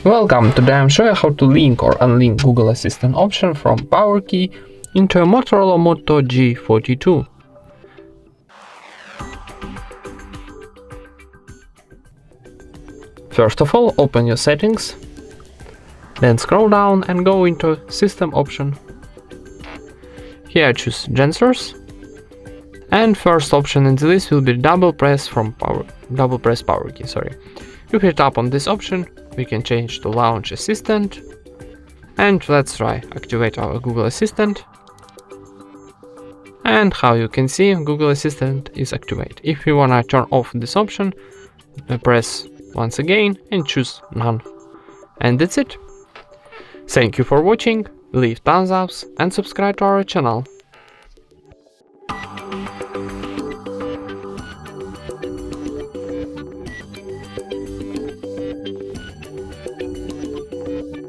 Welcome, today I'm showing how to link or unlink Google Assistant option from Power Key into a Motorola Moto G42. First of all, open your settings, then scroll down and go into System option. Here choose Gensors, and first option in the list will be double press Power Key. If we tap on this option, we can change to Launch Assistant, and let's try activate our Google Assistant. And how you can see, Google Assistant is activated. If you wanna turn off this option, press once again and choose None. And that's it. Thank you for watching, leave thumbs up and subscribe to our channel.